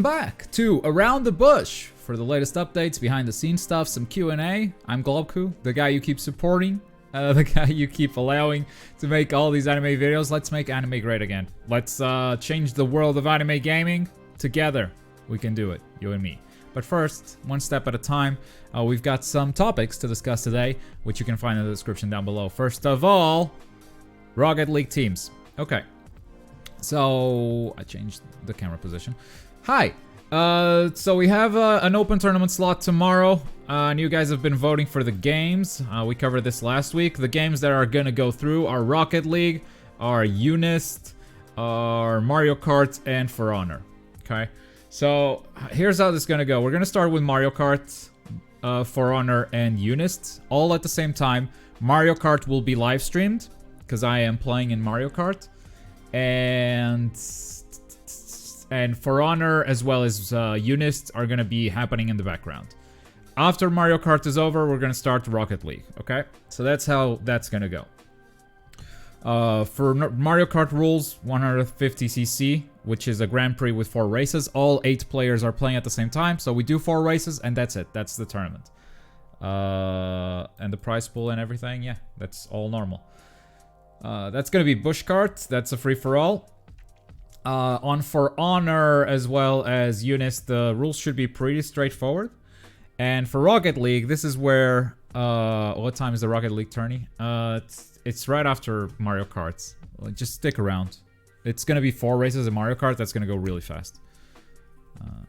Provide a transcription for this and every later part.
Back to Around the Bush for the latest updates, behind the scenes stuff, some Q&A. I'm Globku, the guy you keep supporting, the guy you keep allowing to make all these anime videos. Let's make anime great again. Let's change the world of anime gaming together. We can do it, you and me. But first, one step at a time, we've got some topics to discuss today, which you can find in the description down below. First of all, Rocket League teams. Okay, so I changed the camera position. Hi, so we have an open tournament slot tomorrow, and you guys have been voting for the games. We covered this last week. The games that are gonna go through are Rocket League, are Unist, are Mario Kart, and For Honor. Okay, so here's how this is gonna go. We're gonna start with Mario Kart, For Honor, and Unist, all at the same time. Mario Kart will be live streamed, because I am playing in Mario Kart, and For Honor as well as Unist are gonna be happening in the background. After Mario Kart is over, we're gonna start Rocket League, okay? So that's how that's gonna go. For Mario Kart rules, 150cc, which is a Grand Prix with 4 races. All 8 players are playing at the same time, so we do 4 races, and that's it. That's the tournament. And the prize pool and everything, yeah, that's all normal. That's gonna be Bush Kart. That's a free-for-all. On For Honor as well as Unist, the rules should be pretty straightforward. And for Rocket League, this is where... what time is the Rocket League tourney? It's right after Mario Kart. Just stick around. It's gonna be 4 races in Mario Kart. That's gonna go really fast. I'm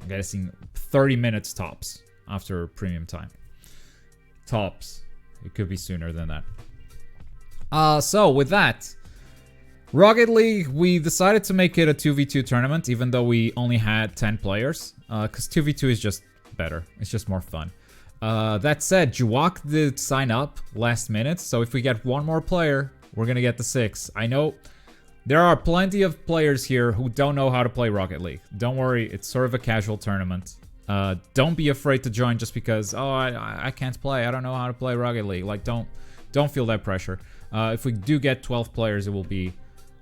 guessing 30 minutes tops after premium time. Tops. It could be sooner than that. So with that... Rocket League, we decided to make it a 2v2 tournament, even though we only had 10 players, because 2v2 is just better. It's just more fun. That said, Juwak did sign up last minute, so if we get one more player, we're gonna get the 6. I know there are plenty of players here who don't know how to play Rocket League. Don't worry, it's sort of a casual tournament. Don't be afraid to join just because, oh, I can't play, I don't know how to play Rocket League. Like, don't feel that pressure. If we do get 12 players, it will be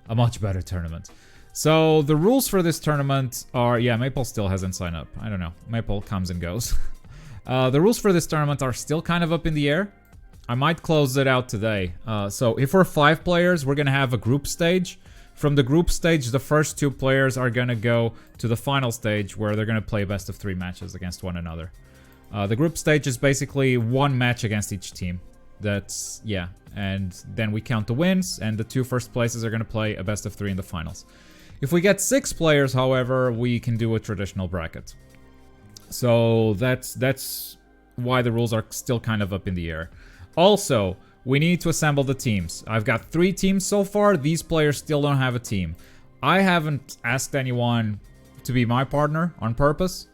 a much better tournament. So the rules for this tournament are... Yeah, Maple still hasn't signed up. I don't know. Maple comes and goes. The rules for this tournament are still kind of up in the air. I might close it out today. So if we're 5 players, we're going to have a group stage. From the group stage, the first 2 players are going to go to the final stage where they're going to play best of 3 matches against one another. The group stage is basically 1 match against each team. That's... yeah. And then we count the wins, and the 2 first places are going to play a best of 3 in the finals. If we get 6 players, however, we can do a traditional bracket. So that's why the rules are still kind of up in the air. Also, we need to assemble the teams. I've got 3 teams so far. These players still don't have a team. I haven't asked anyone to be my partner on purpose,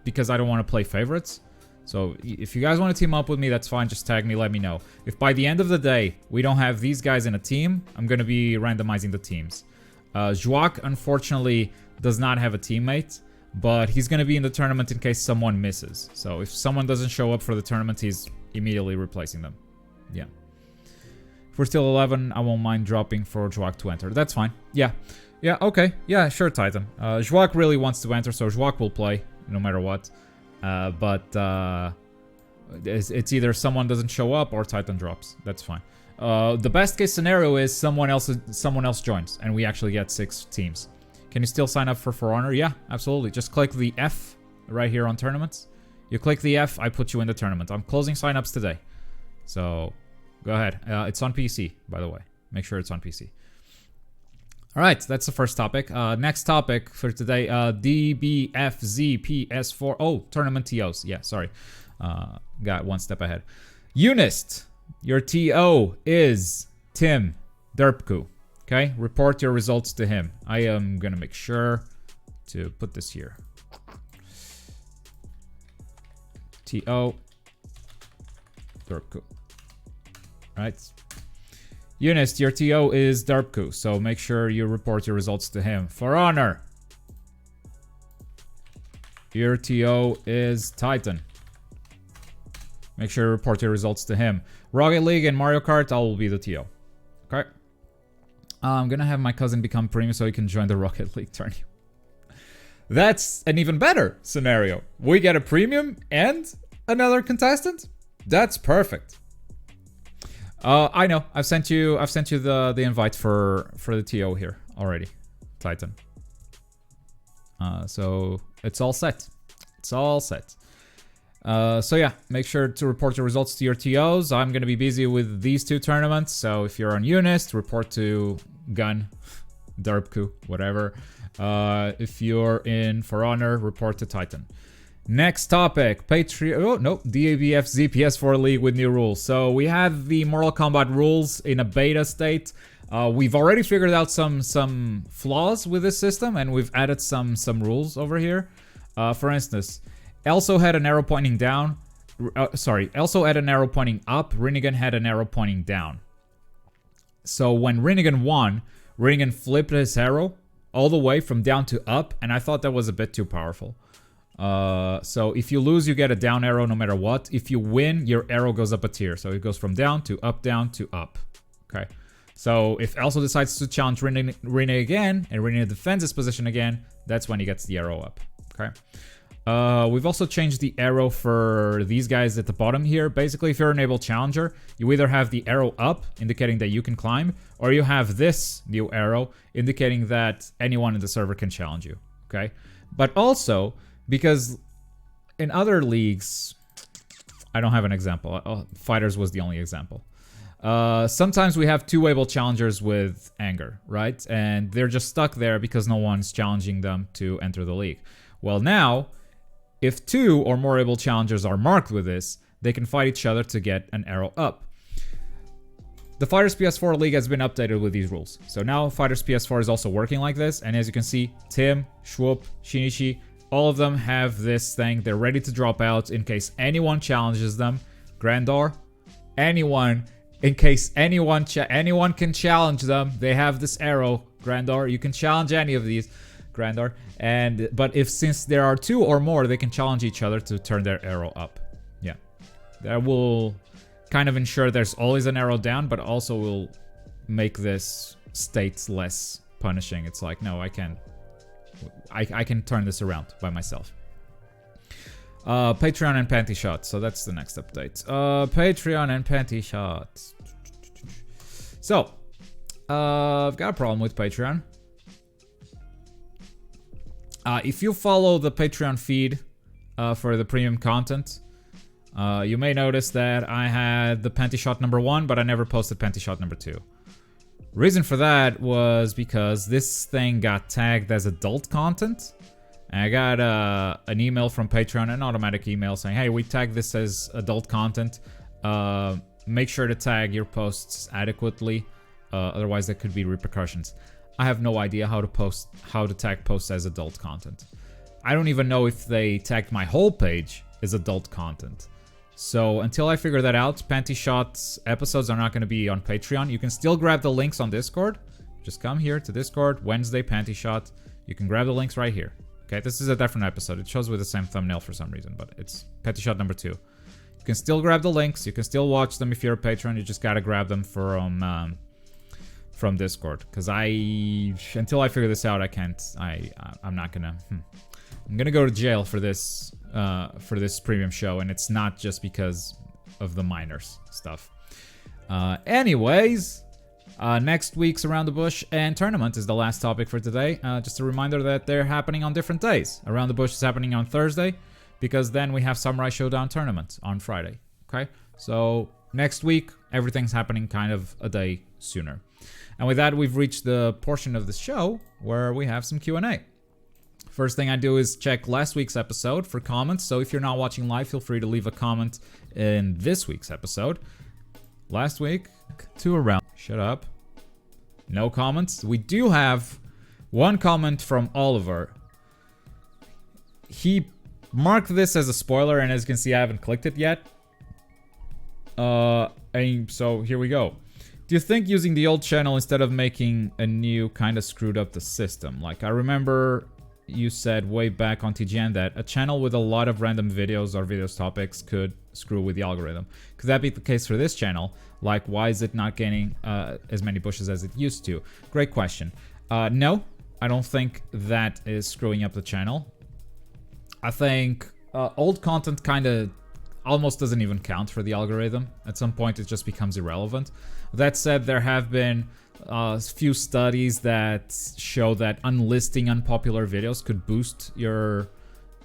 because I don't want to play favorites. So if you guys want to team up with me, that's fine. Just tag me, let me know. If by the end of the day, we don't have these guys in a team, I'm going to be randomizing the teams. Juak, unfortunately, does not have a teammate, but he's going to be in the tournament in case someone misses. So if someone doesn't show up for the tournament, he's immediately replacing them. Yeah. If we're still 11, I won't mind dropping for Juak to enter. That's fine. Yeah. Yeah, okay. Yeah, sure, Titan. Juak really wants to enter, so Juak will play no matter what. It's either someone doesn't show up or Titan drops. That's fine. The best case scenario is someone else joins and we actually get 6 teams. Can you still sign up for Honor? Yeah, absolutely. Just click the F right here on tournaments. You click the F, I put you in the tournament. I'm closing signups today. So go ahead. It's on PC, by the way. Make sure it's on PC. Alright, that's the first topic. Next topic for today, DBFZ PS4... Oh, tournament TOs. Yeah, sorry. Got one step ahead. Unist, your TO is Tim Derpku. Okay, report your results to him. I am gonna make sure to put this here. TO Derpku. Right. Unist, your TO is Derpku, so make sure you report your results to him. For Honor, your TO is Titan. Make sure you report your results to him. Rocket League and Mario Kart, I will be the TO. Okay? I'm gonna have my cousin become premium so he can join the Rocket League tourney. That's an even better scenario. We get a premium and another contestant. That's perfect. I know. I've sent you the invite for the TO here already, Titan. So it's all set. It's all set. So yeah, make sure to report your results to your TOs. I'm gonna be busy with these 2 tournaments, so if you're on Unist, report to Gun, Derpku, whatever. If you're in For Honor, report to Titan. Next topic, DBFZ PS4 League with new rules. So we have the Mortal Kombat rules in a beta state. We've already figured out some flaws with this system, and we've added some rules over here. For instance, Elso had an arrow pointing down. Elso had an arrow pointing up. Rinnegan had an arrow pointing down. So when Rinnegan won, Rinnegan flipped his arrow all the way from down to up, and I thought that was a bit too powerful. So if you lose, you get a down arrow no matter what. If you win, your arrow goes up a tier. So it goes from down to up. Okay. So if Elso decides to challenge Rinne again, and Rinne defends his position again, that's when he gets the arrow up. Okay. We've also changed the arrow for these guys at the bottom here. Basically, if you're an able challenger, you either have the arrow up, indicating that you can climb, or you have this new arrow, indicating that anyone in the server can challenge you. Okay. But also, because in other leagues, I don't have an example. Fighters was the only example. Sometimes we have 2 able challengers with anger, right? And they're just stuck there because no one's challenging them to enter the league. Well, now, if 2 or more able challengers are marked with this, they can fight each other to get an arrow up. The Fighters PS4 League has been updated with these rules. So now Fighters PS4 is also working like this. And as you can see, Tim, Schwupp, Shinichi, all of them have this thing. They're ready to drop out in case anyone challenges them. Grandor, anyone, in case anyone can challenge them, they have this arrow. Grandor, you can challenge any of these. Grandor, but since there are 2 or more, they can challenge each other to turn their arrow up. Yeah, that will kind of ensure there's always an arrow down, but also will make this state less punishing. It's like, no, I can turn this around by myself. Patreon and Panty Shot. So that's the next update. Patreon and Panty Shot. So, I've got a problem with Patreon. If you follow the Patreon feed for the premium content, you may notice that I had the Panty Shot number 1, but I never posted Panty Shot number 2. Reason for that was because this thing got tagged as adult content. And I got an email from Patreon, an automatic email saying, hey, we tagged this as adult content. Make sure to tag your posts adequately. Otherwise, there could be repercussions. I have no idea how to tag posts as adult content. I don't even know if they tagged my whole page as adult content. So until I figure that out, Panty Shot's episodes are not going to be on Patreon. You can still grab the links on Discord. Just come here to Discord, Wednesday Panty Shot. You can grab the links right here. Okay, this is a different episode. It shows with the same thumbnail for some reason, but it's Panty Shot number 2. You can still grab the links. You can still watch them if you're a patron. You just gotta grab them from Discord. Because until I figure this out, I can't. I'm not gonna. I'm gonna go to jail for this premium show, and it's not just because of the minors stuff. Anyways, next week's Around the Bush and tournament is the last topic for today. Just a reminder that they're happening on different days. Around the Bush is happening on Thursday, because then we have Samurai Showdown tournament on Friday. Okay, so next week everything's happening kind of a day sooner. And with that, we've reached the portion of the show where we have some Q&A. First thing I do is check last week's episode for comments. So if you're not watching live, feel free to leave a comment in this week's episode. Last week, shut up. No comments. We do have one comment from Oliver. He marked this as a spoiler, and as you can see, I haven't clicked it yet. And so here we go. Do you think using the old channel instead of making a new kind of screwed up the system? Like, I remember you said way back on TGN that a channel with a lot of random videos or videos topics could screw with the algorithm. Could that be the case for this channel? Like, why is it not gaining as many pushes as it used to? Great question. No, I don't think that is screwing up the channel. I think old content kind of almost doesn't even count for the algorithm. At some point, it just becomes irrelevant. That said, there have been a few studies that show that unlisting unpopular videos could boost your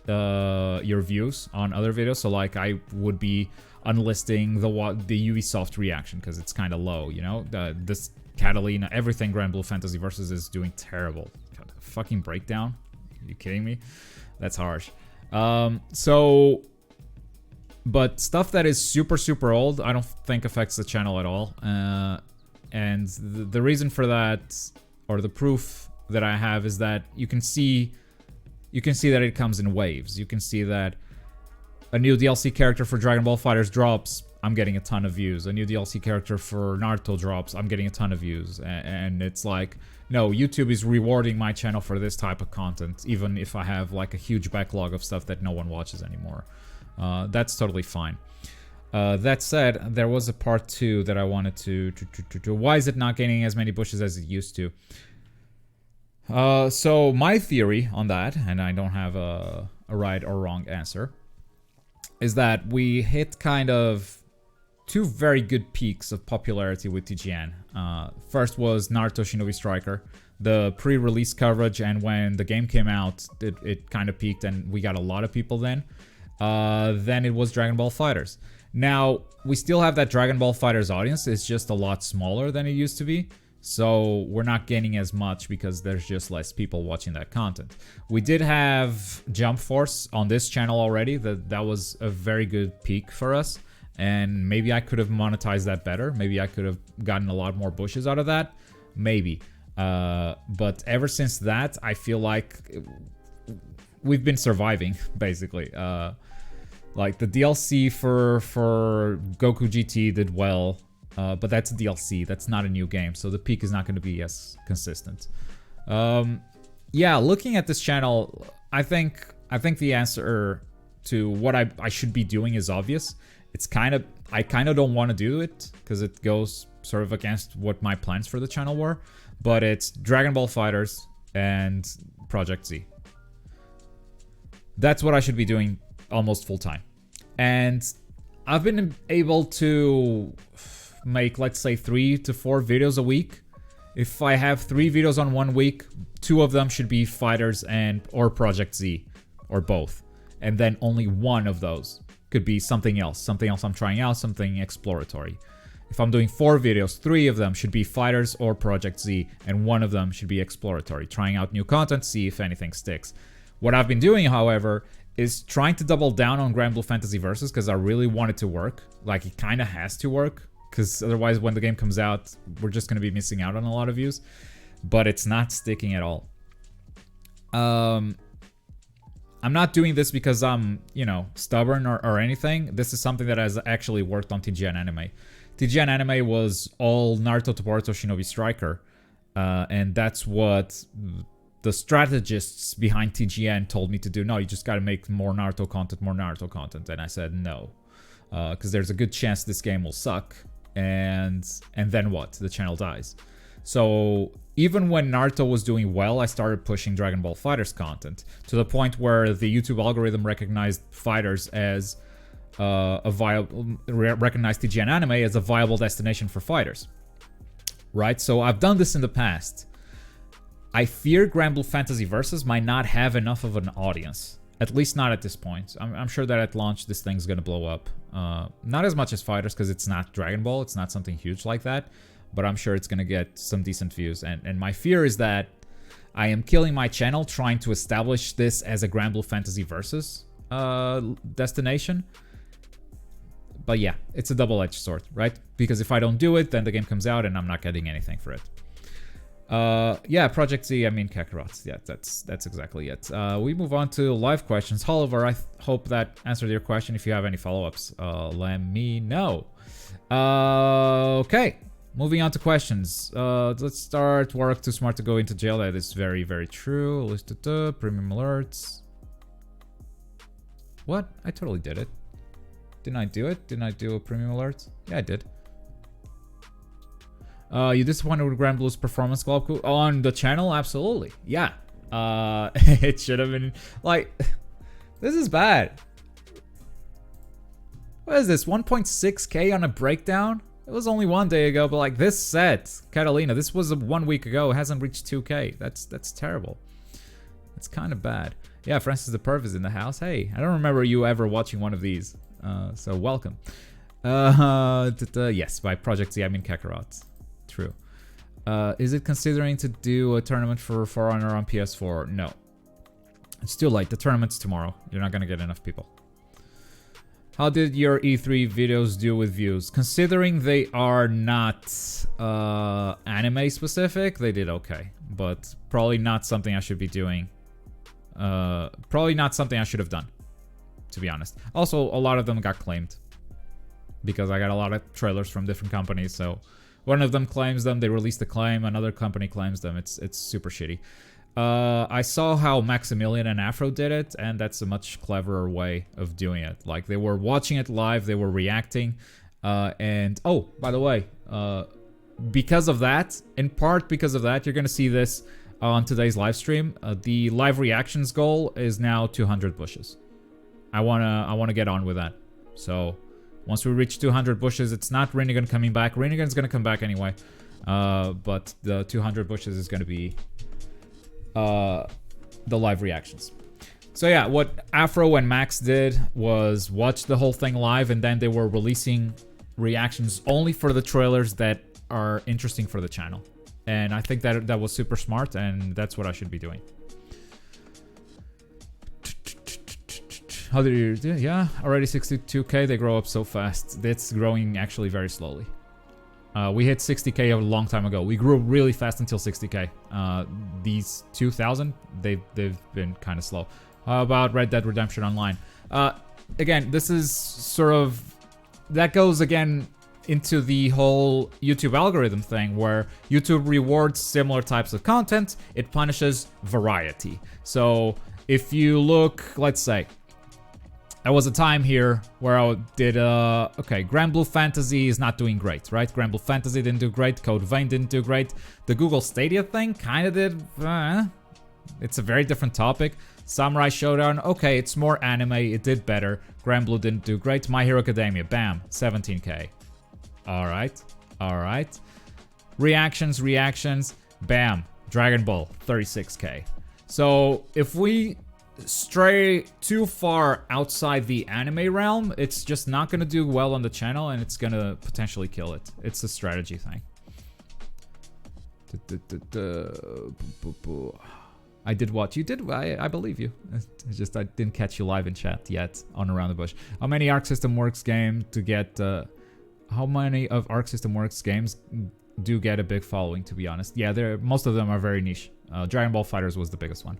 views on other videos. So like I would be unlisting the Ubisoft reaction because it's kind of low, you know? This Catalina, everything Grand Blue Fantasy Versus is doing terrible. God, fucking breakdown? Are you kidding me? That's harsh. But stuff that is super, super old, I don't think affects the channel at all. And the reason for that, or the proof that I have, is that you can see that it comes in waves. You can see that a new DLC character for Dragon Ball FighterZ drops, I'm getting a ton of views. A new DLC character for Naruto drops, I'm getting a ton of views. And it's like, no, YouTube is rewarding my channel for this type of content, even if I have like a huge backlog of stuff that no one watches anymore. That's totally fine. That said, there was a part 2 that I wanted to why is it not gaining as many bushes as it used to? So my theory on that, and I don't have a right or wrong answer, is that we hit kind of 2 very good peaks of popularity with TGN. First was Naruto Shinobi Striker, the pre-release coverage, and when the game came out, it kind of peaked and we got a lot of people then. Then it was Dragon Ball FighterZ. Now, we still have that Dragon Ball FighterZ audience, it's just a lot smaller than it used to be. So we're not gaining as much because there's just less people watching that content. We did have Jump Force on this channel already. That was a very good peak for us. And maybe I could have monetized that better. Maybe I could have gotten a lot more bushes out of that. Maybe. But ever since that, I feel like we've been surviving, basically. Like the DLC for Goku GT did well. But that's a DLC, that's not a new game, so the peak is not going to be as consistent. Yeah, looking at this channel, I think the answer to what I should be doing is obvious. It's I kind of don't want to do it, because it goes sort of against what my plans for the channel were, but it's Dragon Ball FighterZ and Project Z. That's what I should be doing almost full time. And I've been able to make, let's say, 3 to 4 videos a week. If I have 3 videos on 1 week, 2 of them should be FighterZ or Project Z, or both. And then only 1 of those could be something else I'm trying out, something exploratory. If I'm doing 4 videos, 3 of them should be FighterZ or Project Z, and 1 of them should be exploratory, trying out new content, see if anything sticks. What I've been doing, however, is trying to double down on Grand Blue Fantasy Versus, because I really want it to work. Like, it kind of has to work, because otherwise when the game comes out, we're just going to be missing out on a lot of views. But it's not sticking at all. I'm not doing this because I'm, you know, stubborn or anything. This is something that has actually worked on TGN Anime. TGN Anime was all Naruto to Boruto Shinobi Striker. And that's what the strategists behind TGN told me to do. No, you just gotta make more Naruto content, And I said no. Because there's a good chance this game will suck. And then what? The channel dies. So even when Naruto was doing well, I started pushing Dragon Ball FighterZ content to the point where the YouTube algorithm recognized FighterZ as recognized TGN Anime as a viable destination for fighters. Right? So I've done this in the past. I fear Grand Blue Fantasy Versus might not have enough of an audience. At least not at this point. I'm sure that at launch this thing's gonna blow up. Not as much as FighterZ, because it's not Dragon Ball. It's not something huge like that. But I'm sure it's gonna get some decent views. And my fear is that I am killing my channel trying to establish this as a Grand Blue Fantasy Versus destination. But yeah, it's a double-edged sword, right? Because if I don't do it, then the game comes out and I'm not getting anything for it. Yeah, Project Z, I mean Kakarot. Yeah, that's exactly it. We move on to live questions. Oliver, I hope that answered your question. If you have any follow-ups, let me know. Okay, moving on to questions. Let's start. Warwick too smart to go into jail. That is very, very true. Premium alerts. What? I totally did it. Didn't I do it? Didn't I do a premium alert? Yeah, I did. You disappointed with Grand Blue's performance club on the channel? Absolutely. Yeah. It should have been like, this is bad. What is this? 1.6k on a breakdown? It was only 1 day ago, but like this set, Catalina, this was 1 week ago. It hasn't reached 2k. That's terrible. It's kind of bad. Yeah, Francis the Perv is in the house. Hey, I don't remember you ever watching one of these. So welcome. Yes, by Project Z, I mean Kakarot. True. Is it considering to do a tournament for For Honor on PS4? No. It's too late. The tournament's tomorrow. You're not gonna get enough people. How did your E3 videos do with views? Considering they are not anime specific, they did okay. But probably not something I should be doing. Probably not something I should have done, to be honest. Also, a lot of them got claimed. Because I got a lot of trailers from different companies, so one of them claims them, they released a claim, another company claims them. It's super shitty. I saw how Maximilian and Afro did it, and that's a much cleverer way of doing it. Like, they were watching it live, they were reacting, and... Oh, by the way, because of that, in part because of that, you're gonna see this on today's live stream. The live reactions goal is now 200 bushes. I wanna get on with that. So, once we reach 200 bushes, it's not Rinnegan coming back. Rinnegan's gonna come back anyway. But the 200 bushes is gonna be... the live reactions. So yeah, what Afro and Max did was watch the whole thing live, and then they were releasing reactions only for the trailers that are interesting for the channel. And I think that was super smart, and that's what I should be doing. How did you do? Yeah, already 62k. They grow up so fast. It's growing actually very slowly. We hit 60k a long time ago. We grew really fast until 60k. These 2000, they've been kind of slow. How about Red Dead Redemption Online? Again, this is sort of... That goes again into the whole YouTube algorithm thing, where YouTube rewards similar types of content. It punishes variety. So if you look, let's say... There was a time here where I did, okay, Grand Blue Fantasy is not doing great, right? Grand Blue Fantasy didn't do great, Code Vein didn't do great. The Google Stadia thing kind of did, it's a very different topic. Samurai Showdown, okay, it's more anime, it did better. Grand Blue didn't do great. My Hero Academia, bam, 17k. Alright. Reactions, bam, Dragon Ball, 36k. So, if we stray too far outside the anime realm, it's just not gonna do well on the channel, and it's gonna potentially kill it. It's a strategy thing. I did what you did. I believe you. It's just I didn't catch you live in chat yet on Around the Bush. How many Arc System Works game to get? How many of Arc System Works games do get a big following? To be honest, yeah, most of them are very niche. Dragon Ball FighterZ was the biggest one.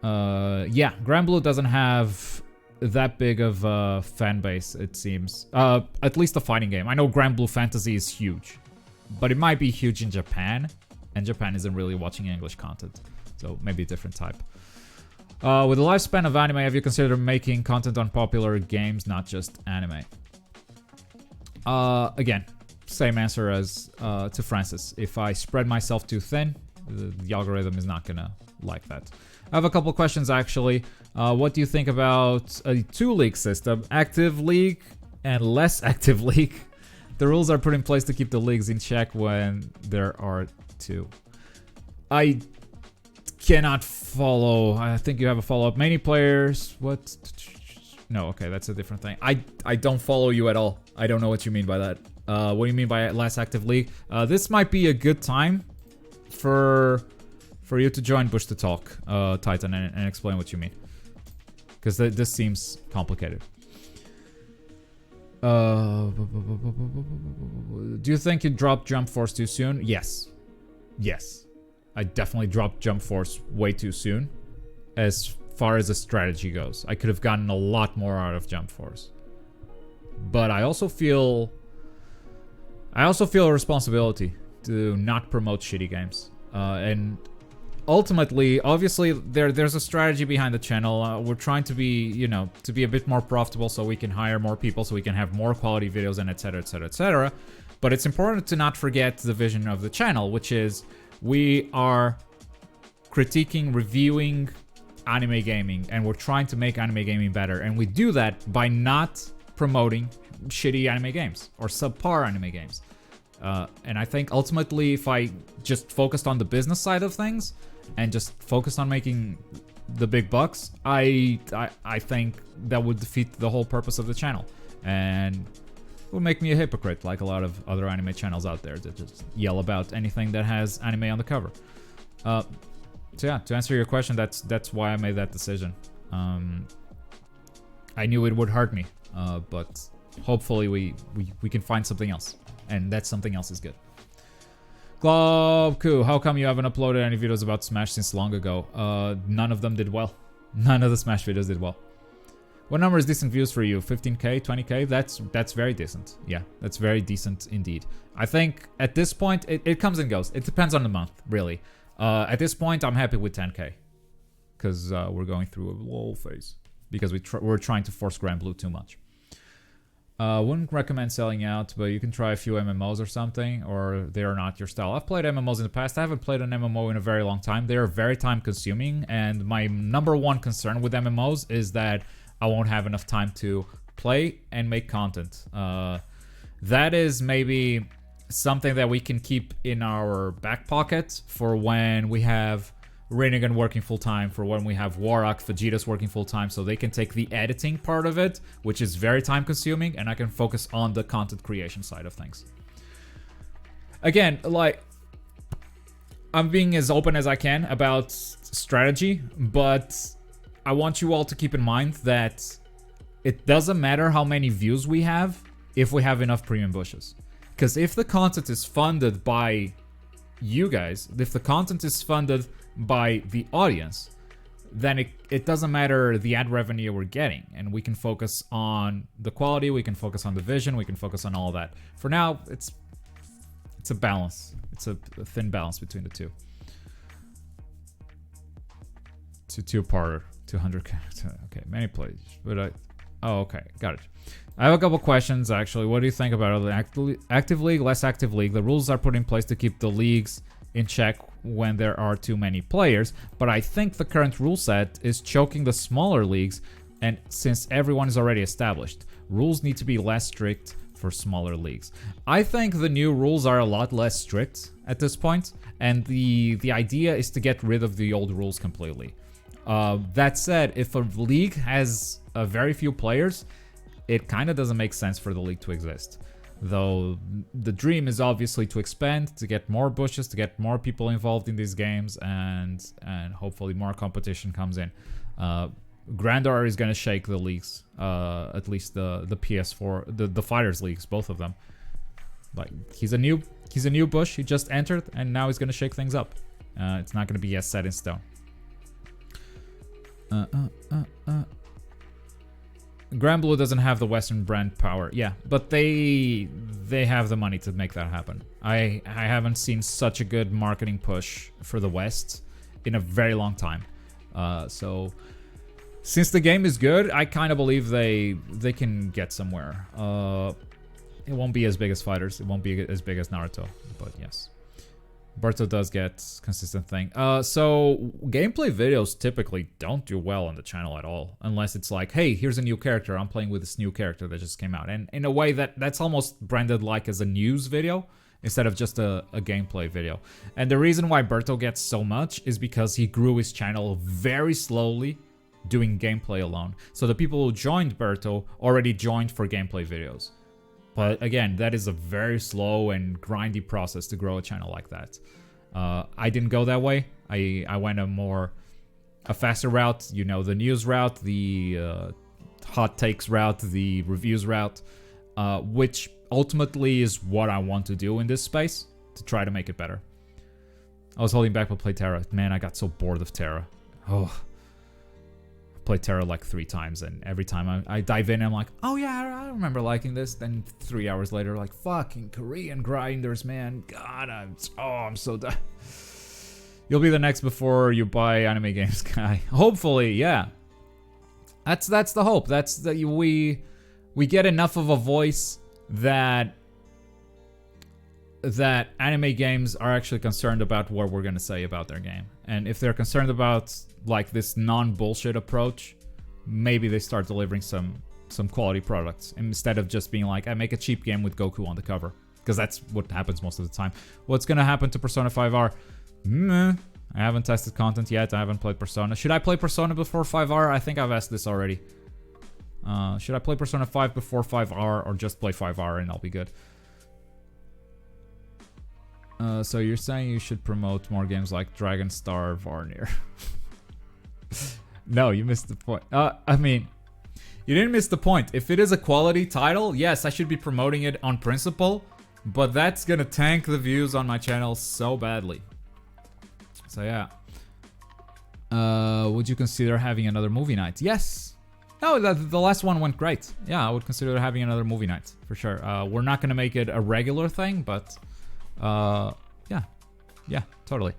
Yeah, Grand Blue doesn't have that big of a fan base, it seems. At least the fighting game. I know Grand Blue Fantasy is huge, but it might be huge in Japan, and Japan isn't really watching English content, so maybe a different type. With the lifespan of anime, have you considered making content on popular games, not just anime? Again, same answer as to Francis. If I spread myself too thin, the algorithm is not gonna like that. I have a couple questions actually. What do you think about a 2-league system? Active league and less active league. The rules are put in place to keep the leagues in check when there are 2. I cannot follow. I think you have a follow-up. Many players. What? No, okay, that's a different thing. I don't follow you at all. I don't know what you mean by that. What do you mean by less active league? This might be a good time for you to join Bush to Talk, Titan, and explain what you mean. Because this seems complicated. Do you think you dropped Jump Force too soon? Yes. Yes. I definitely dropped Jump Force way too soon. As far as the strategy goes. I could have gotten a lot more out of Jump Force. But I also feel a responsibility to not promote shitty games. And ultimately, obviously, there's a strategy behind the channel. We're trying to be, you know, to be a bit more profitable so we can hire more people, so we can have more quality videos, and etc, etc, etc. But it's important to not forget the vision of the channel, which is we are critiquing, reviewing anime gaming, and we're trying to make anime gaming better. And we do that by not promoting shitty anime games or subpar anime games. And I think ultimately, if I just focused on the business side of things and just focused on making the big bucks, I think that would defeat the whole purpose of the channel, and would make me a hypocrite like a lot of other anime channels out there that just yell about anything that has anime on the cover. So yeah, to answer your question, that's why I made that decision. I knew it would hurt me, but hopefully we can find something else, and that something else is good. Globku, how come you haven't uploaded any videos about Smash since long ago? None of them did well. None of the Smash videos did well. What number is decent views for you? 15k, 20k? That's very decent. Yeah, that's very decent indeed. I think at this point, it comes and goes. It depends on the month, really. At this point, I'm happy with 10k. Because we're going through a lull phase. Because we're trying to force Grand Blue too much. Wouldn't recommend selling out, but you can try a few MMOs or something, or they are not your style. I've played MMOs in the past. I haven't played an MMO in a very long time. They are very time consuming, and my number one concern with MMOs is that I won't have enough time to play and make content. That is maybe something that we can keep in our back pocket for when we have Rinnegan working full-time, for when we have Warrock, Vegeta's working full-time, so they can take the editing part of it, which is very time-consuming, and I can focus on the content creation side of things. Again, like, I'm being as open as I can about strategy, but I want you all to keep in mind that it doesn't matter how many views we have if we have enough premium bushes. Because if the content is funded by you guys, if the content is funded by the audience, then it doesn't matter the ad revenue we're getting, and we can focus on the quality, we can focus on the vision, we can focus on all that. For now, it's a balance. It's a thin balance between the two. Two-parter, 200k. Okay, many plays, but oh, okay, got it. I have a couple questions actually. What do you think about the active league, less active league? The rules are put in place to keep the leagues in check when there are too many players, but I think the current rule set is choking the smaller leagues, and since everyone is already established, rules need to be less strict for smaller leagues. I think the new rules are a lot less strict at this point, and the idea is to get rid of the old rules completely. That said, if a league has very few players, it kind of doesn't make sense for the league to exist. Though the dream is obviously to expand, to get more bushes, to get more people involved in these games, and hopefully more competition comes in. Grandor is gonna shake the leagues, at least the PS4, the fighters leagues, both of them. Like he's a new bush. He just entered, and now he's gonna shake things up. It's not gonna be as set in stone. Grand Blue doesn't have the Western brand power. Yeah, but they have the money to make that happen. I haven't seen such a good marketing push for the West in a very long time. So since the game is good, I kind of believe they can get somewhere. It won't be as big as Fighters. It won't be as big as Naruto, but yes. Berto does get consistent thing. So gameplay videos typically don't do well on the channel at all, unless it's like, hey, here's a new character. I'm playing with this new character that just came out, and in a way that's almost branded like as a news video instead of just a gameplay video. And the reason why Berto gets so much is because he grew his channel very slowly, doing gameplay alone. So the people who joined Berto already joined for gameplay videos. But again, that is a very slow and grindy process to grow a channel like that. I didn't go that way. I went a faster route, you know, the news route, the hot takes route, the reviews route, which ultimately is what I want to do in this space, to try to make it better. I was holding back to play Terra. Man, I got so bored of Terra. Oh. Played Terra like 3 times, and every time I dive in, I'm like, oh yeah, I remember liking this. Then 3 hours later, like, fucking Korean grinders, man. God, I'm so done. You'll be the next before you buy anime games guy. Hopefully, yeah. That's the hope. That's that we get enough of a voice that that anime games are actually concerned about what we're gonna say about their game. And if they're concerned about like this non-bullshit approach, maybe they start delivering some quality products instead of just being like, I make a cheap game with Goku on the cover. Because that's what happens most of the time. What's gonna happen to Persona 5R? I haven't tested content yet. I haven't played Persona. Should I play Persona before 5R? I think I've asked this already. Should I play Persona 5 before 5R or just play 5R and I'll be good? So you're saying you should promote more games like Dragon Star Varnir. No, you missed the point. I mean, you didn't miss the point. If it is a quality title, yes, I should be promoting it on principle, but that's gonna tank the views on my channel so badly. So yeah. Would you consider having another movie night? Yes. No, the last one went great. Yeah, I would consider having another movie night for sure. We're not gonna make it a regular thing, but yeah, totally.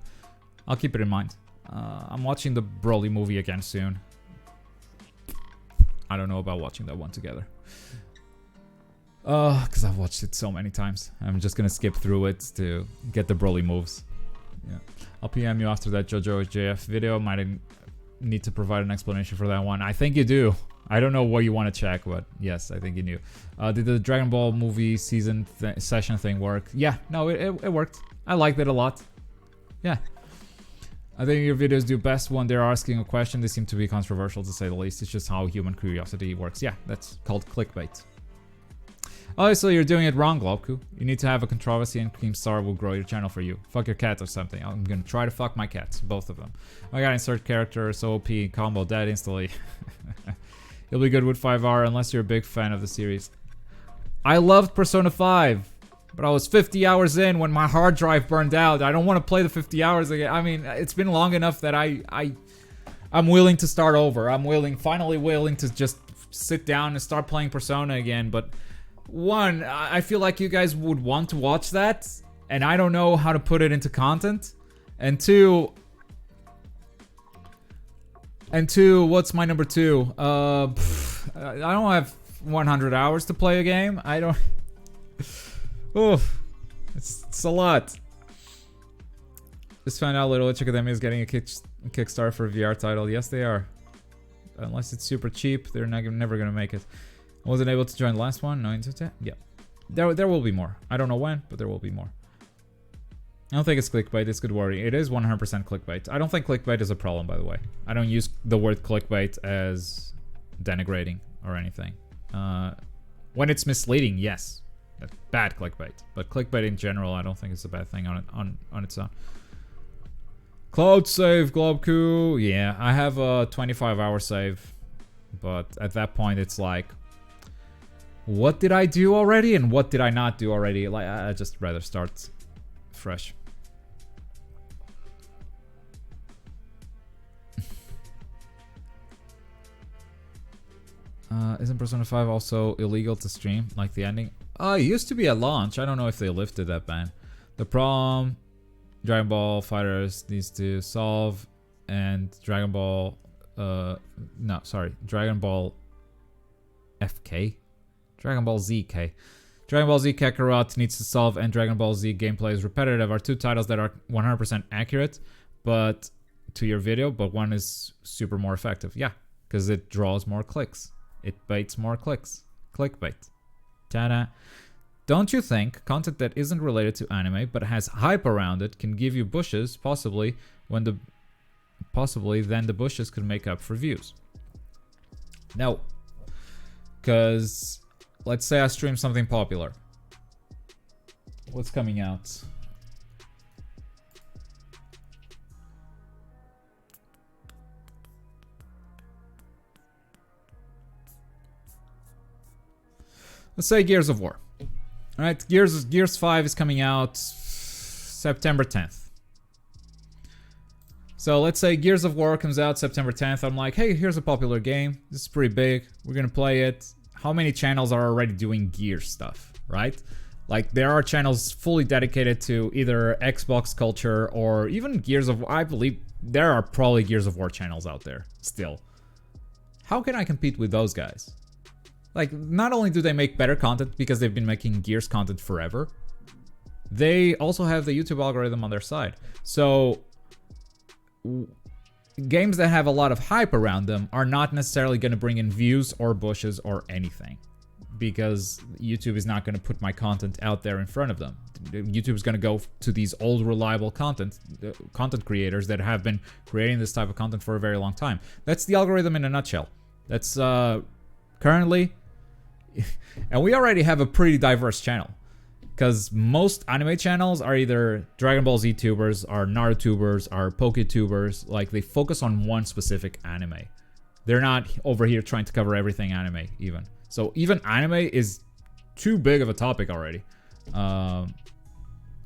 I'll keep it in mind. I'm watching the Broly movie again soon. I don't know about watching that one together. Because I've watched it so many times. I'm just gonna skip through it to get the Broly moves. Yeah. I'll PM you after that JoJo JF video. Might need to provide an explanation for that one. I think you do. I don't know what you want to check, but yes, I think you knew. Did the Dragon Ball movie season session thing work? Yeah, no, it worked. I liked it a lot. Yeah. I think your videos do best when they're asking a question. They seem to be controversial to say the least. It's just how human curiosity works. Yeah, that's called clickbait. Oh, so you're doing it wrong, Globku. You need to have a controversy and Keemstar will grow your channel for you. Fuck your cat or something. I'm gonna try to fuck my cats, both of them. I gotta insert character, so OP, combo dead instantly. You'll be good with 5R unless you're a big fan of the series. I loved Persona 5, but I was 50 hours in when my hard drive burned out. I don't want to play the 50 hours again. I mean, it's been long enough that I'm willing to start over. I'm finally willing to just sit down and start playing Persona again, but one, I feel like you guys would want to watch that, and I don't know how to put it into content. And two, what's my number two? I don't have 100 hours to play a game. I don't. Oof, it's a lot. Just found out Little Witch Academia is getting a Kickstarter for a VR title. Yes, they are. Unless it's super cheap, they're never gonna make it. I wasn't able to join the last one. No, yeah. There will be more. I don't know when, but there will be more. I don't think it's clickbait. It's good worry. It is 100% clickbait. I don't think clickbait is a problem, by the way. I don't use the word clickbait as denigrating or anything. When it's misleading, yes. That's bad clickbait. But clickbait in general, I don't think it's a bad thing on its own. Cloud save, Globku. Yeah, I have a 25-hour save. But at that point, it's like, what did I do already and what did I not do already? Like, I just rather start fresh. Isn't Persona 5 also illegal to stream, like the ending? It used to be at launch. I don't know if they lifted that ban. The problem Dragon Ball Fighters needs to solve, and Dragon Ball... Dragon Ball FK? Dragon Ball ZK. Dragon Ball Z Kakarot needs to solve, and Dragon Ball Z gameplay is repetitive are two titles that are 100% accurate but to your video, but one is super more effective. Yeah, because it draws more clicks. It baits more clicks. Clickbait. Ta-da. Don't you think content that isn't related to anime but has hype around it can give you bushes, possibly then the bushes could make up for views? No. Because let's say I stream something popular. What's coming out? Let's say Gears of War. Alright, Gears 5 is coming out September 10th. So let's say Gears of War comes out September 10th. I'm like, hey, here's a popular game. This is pretty big. We're gonna play it. How many channels are already doing Gears stuff, right? Like, there are channels fully dedicated to either Xbox culture or even Gears of War. I believe there are probably Gears of War channels out there still. How can I compete with those guys? Like, not only do they make better content because they've been making Gears content forever, they also have the YouTube algorithm on their side. So games that have a lot of hype around them are not necessarily going to bring in views or bushes or anything, because YouTube is not going to put my content out there in front of them. YouTube is going to go to these old reliable content creators that have been creating this type of content for a very long time. That's the algorithm in a nutshell. That's currently, and we already have a pretty diverse channel, because most anime channels are either Dragon Ball Z tubers, are Narutubers, are Poketubers. Like, they focus on one specific anime. They're not over here trying to cover everything anime even. So even anime is too big of a topic already.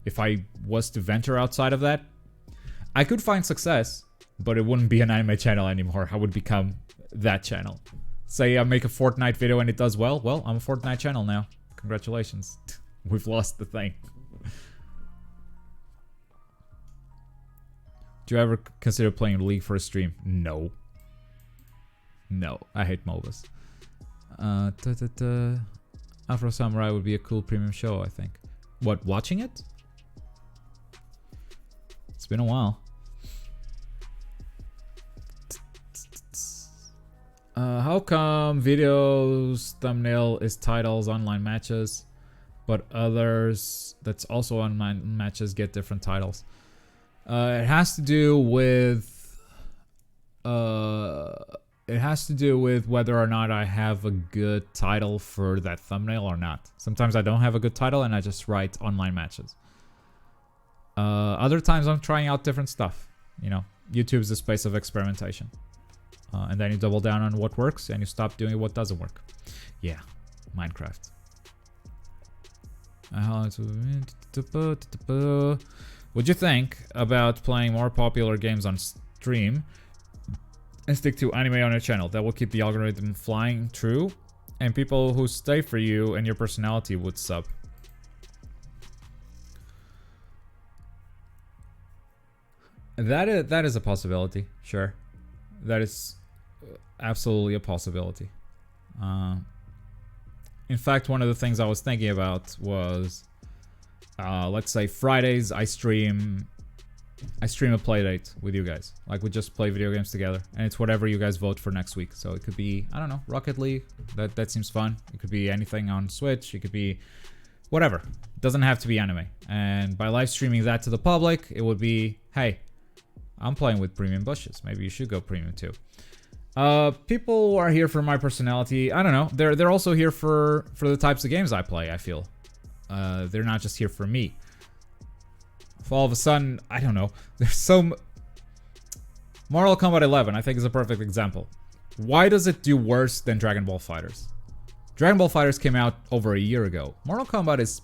If I was to venture outside of that, I could find success, but it wouldn't be an anime channel anymore. I would become that channel. Say I make a Fortnite video and it does well. Well, I'm a Fortnite channel now. Congratulations. We've lost the thing. Do you ever consider playing League for a stream? No. No, I hate MOBAs. Afro Samurai would be a cool premium show, I think. What, watching it? It's been a while. How come videos thumbnail is titles online matches, but others that's also online matches get different titles? It has to do with whether or not I have a good title for that thumbnail or not. Sometimes I don't have a good title and I just write online matches. Other times I'm trying out different stuff. You know, YouTube's a space of experimentation. And then you double down on what works and you stop doing what doesn't work. Yeah, Minecraft. What'd you think about playing more popular games on stream and stick to anime on your channel? That will keep the algorithm flying true, and people who stay for you and your personality would sub. That is a possibility, sure. That is absolutely a possibility. In fact, one of the things I was thinking about was, let's say Fridays I stream a playdate with you guys. Like, we just play video games together, and it's whatever you guys vote for next week. So it could be, I don't know, Rocket League. That seems fun. It could be anything on Switch. It could be whatever. It doesn't have to be anime. And by live streaming that to the public, it would be, hey, I'm playing with premium bushes. Maybe you should go premium too. People are here for my personality. I don't know. They're also here for the types of games I play, I feel. They're not just here for me. If all of a sudden, I don't know, there's so... Mortal Kombat 11, I think, is a perfect example. Why does it do worse than Dragon Ball FighterZ? Dragon Ball FighterZ came out over a year ago. Mortal Kombat is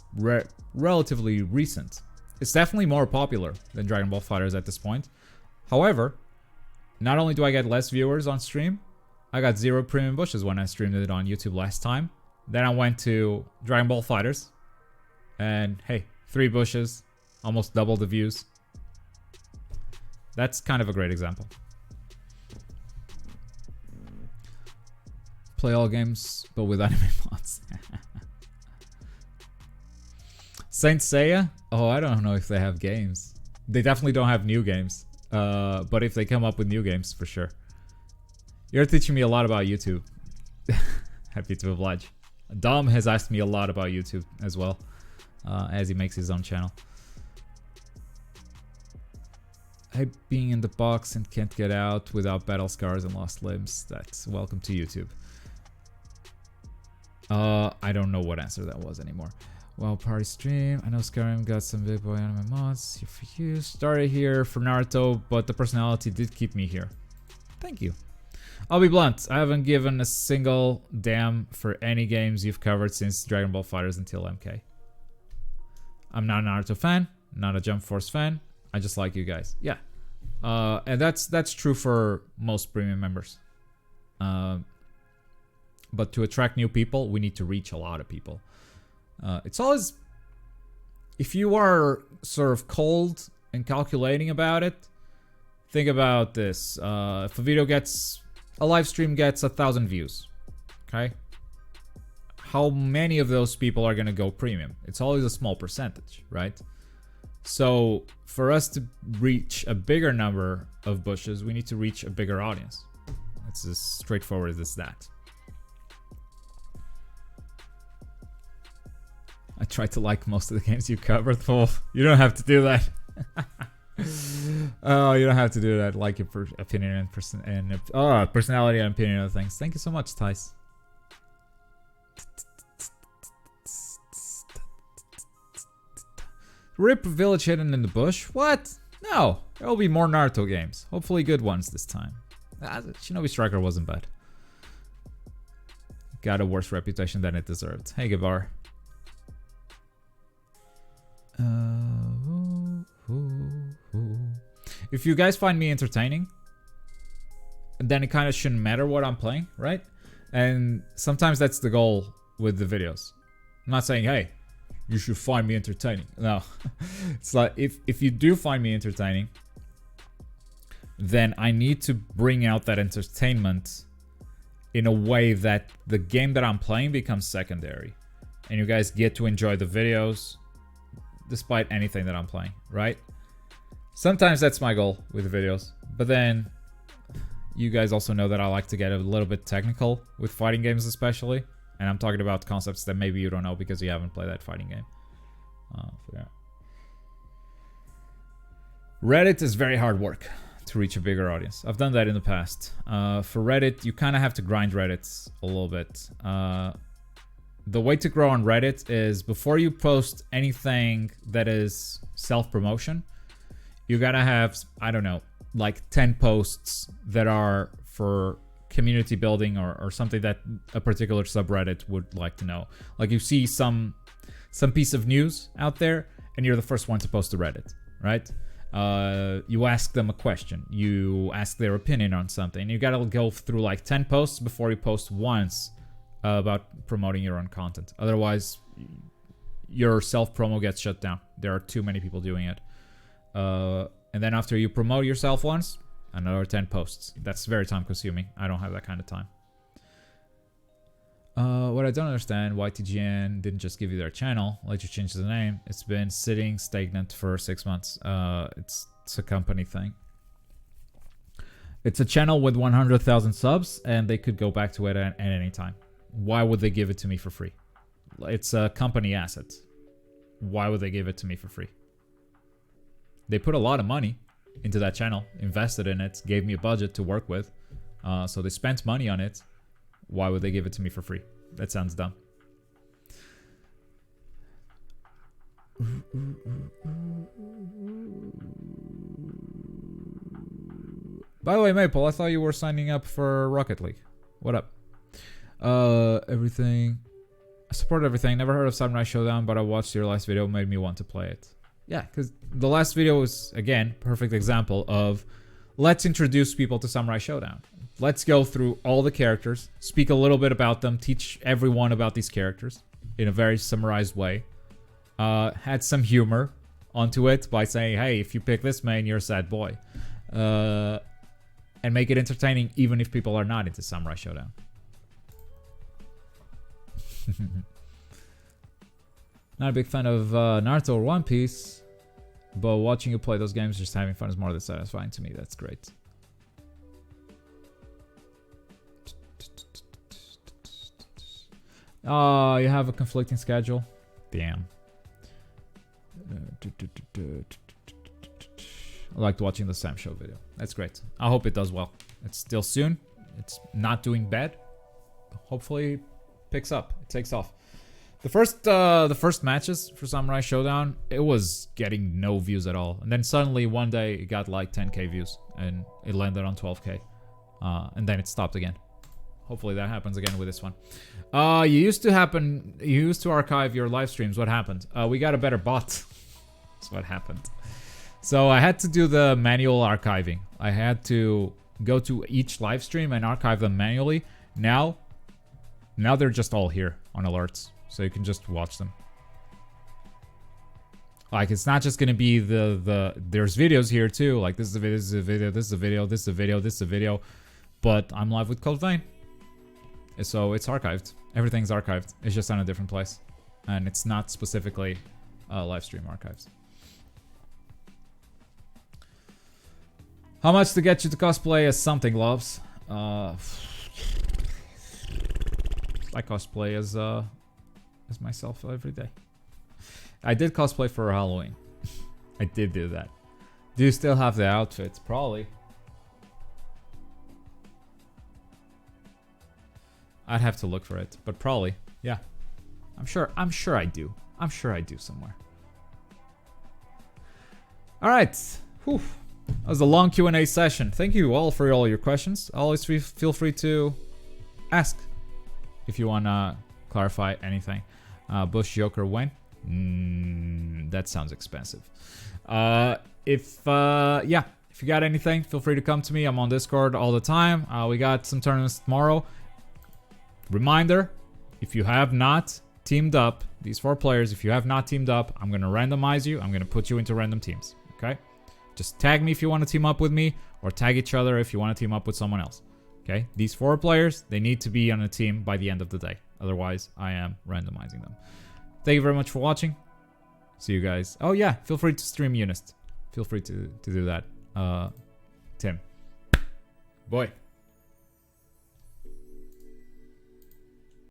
relatively recent. It's definitely more popular than Dragon Ball FighterZ at this point. However, not only do I get less viewers on stream, I got 0 premium bushes when I streamed it on YouTube last time. Then I went to Dragon Ball FighterZ, and hey, 3 bushes, almost double the views. That's kind of a great example. Play all games, but with anime mods. Saint Seiya? Oh, I don't know if they have games. They definitely don't have new games. But if they come up with new games, for sure. You're teaching me a lot about YouTube. Happy to oblige. Dom has asked me a lot about YouTube as well, as he makes his own channel. Hey, being in the box and can't get out without battle scars and lost limbs. That's welcome to YouTube. I don't know what answer that was anymore. Well, party stream. I know Skyrim got some big boy anime mods. Here for you. Started here for Naruto, but the personality did keep me here. Thank you. I'll be blunt. I haven't given a single damn for any games you've covered since Dragon Ball FighterZ until MK. I'm not a Naruto fan. Not a Jump Force fan. I just like you guys. Yeah. And that's true for most premium members. But to attract new people, we need to reach a lot of people. It's always, if you are sort of cold and calculating about it, think about this. If a live stream gets 1,000 views, okay? How many of those people are gonna go premium? It's always a small percentage, right? So for us to reach a bigger number of bushes, we need to reach a bigger audience. It's as straightforward as that. I try to like most of the games you covered, Paul. You don't have to do that. Oh, you don't have to do that. Like your opinion and personality and opinion of things. Thank you so much, Tice. Rip village hidden in the bush? What? No, there will be more Naruto games. Hopefully good ones this time. Shinobi Striker wasn't bad. Got a worse reputation than it deserved. Hey, Gabar. If you guys find me entertaining, then it kind of shouldn't matter what I'm playing, right? And sometimes that's the goal with the videos. I'm not saying, hey, you should find me entertaining. No. It's like, if you do find me entertaining, then I need to bring out that entertainment in a way that the game that I'm playing becomes secondary. And you guys get to enjoy the videos despite anything that I'm playing, right? Sometimes that's my goal with the videos. But then you guys also know that I like to get a little bit technical with fighting games especially. And I'm talking about concepts that maybe you don't know because you haven't played that fighting game. Yeah. Reddit is very hard work to reach a bigger audience. I've done that in the past. For Reddit, you kind of have to grind Reddit a little bit. The way to grow on Reddit is before you post anything that is self-promotion, you gotta have, I don't know, like 10 posts that are for community building or something that a particular subreddit would like to know. Like you see some piece of news out there and you're the first one to post to Reddit, right? You ask them a question, you ask their opinion on something. You gotta go through like 10 posts before you post once about promoting your own content. Otherwise, your self-promo gets shut down. There are too many people doing it. And then after you promote yourself once, another 10 posts. That's very time consuming. I don't have that kind of time. What I don't understand, why TGN didn't just give you their channel, let you change the name. It's been sitting stagnant for 6 months. It's a company thing. It's a channel with 100,000 subs and they could go back to it at any time. Why would they give it to me for free? It's a company asset. Why would they give it to me for free? They put a lot of money into that channel, invested in it, gave me a budget to work with. So they spent money on it. Why would they give it to me for free? That sounds dumb. By the way, Maple, I thought you were signing up for Rocket League. What up? Everything. I support everything. Never heard of Samurai Showdown, but I watched your last video, made me want to play it. Yeah, because the last video was, again, perfect example of let's introduce people to Samurai Showdown. Let's go through all the characters, speak a little bit about them, teach everyone about these characters in a very summarized way. Had some humor onto it by saying, hey, if you pick this main, you're a sad boy. And make it entertaining even if people are not into Samurai Showdown. Not a big fan of Naruto or One Piece, but watching you play those games, just having fun is more than satisfying to me. That's great. Oh, you have a conflicting schedule? Damn. I liked watching the Sam Show video. That's great. I hope it does well. It's still soon. It's not doing bad. Hopefully it picks up. It takes off. The first matches for Samurai Showdown, it was getting no views at all. And then suddenly one day it got like 10k views and it landed on 12k. And then it stopped again. Hopefully that happens again with this one. You used to archive your live streams. What happened? We got a better bot. That's what happened. So I had to do the manual archiving. I had to go to each live stream and archive them manually. Now they're just all here on alerts. So you can just watch them. Like, it's not just gonna be there's videos here too. Like, this is a video, this is a video, this is a video, this is a video, this is a video. But I'm live with Cold Vein. So it's archived. Everything's archived. It's just on a different place. And it's not specifically live stream archives. How much to get you to cosplay as something, loves? I cosplay as myself every day. I did cosplay for Halloween. I did do that. Do you still have the outfits? Probably. I'd have to look for it, but probably, yeah. I'm sure I do. I'm sure I do somewhere. All right. Whew. That was a long Q&A session. Thank you all for all your questions. Always feel free to ask if you want to clarify anything. Bush Joker when? That sounds expensive. If you got anything, feel free to come to me. I'm on Discord all the time. We got some tournaments tomorrow. Reminder, if you have not teamed up, these 4 players, if you have not teamed up, I'm going to randomize you. I'm going to put you into random teams, okay? Just tag me if you want to team up with me, or tag each other if you want to team up with someone else, okay? These 4 players, they need to be on a team by the end of the day. Otherwise, I am randomizing them. Thank you very much for watching. See you guys. Oh yeah, feel free to stream Unist. Feel free to do that. Tim. Boy.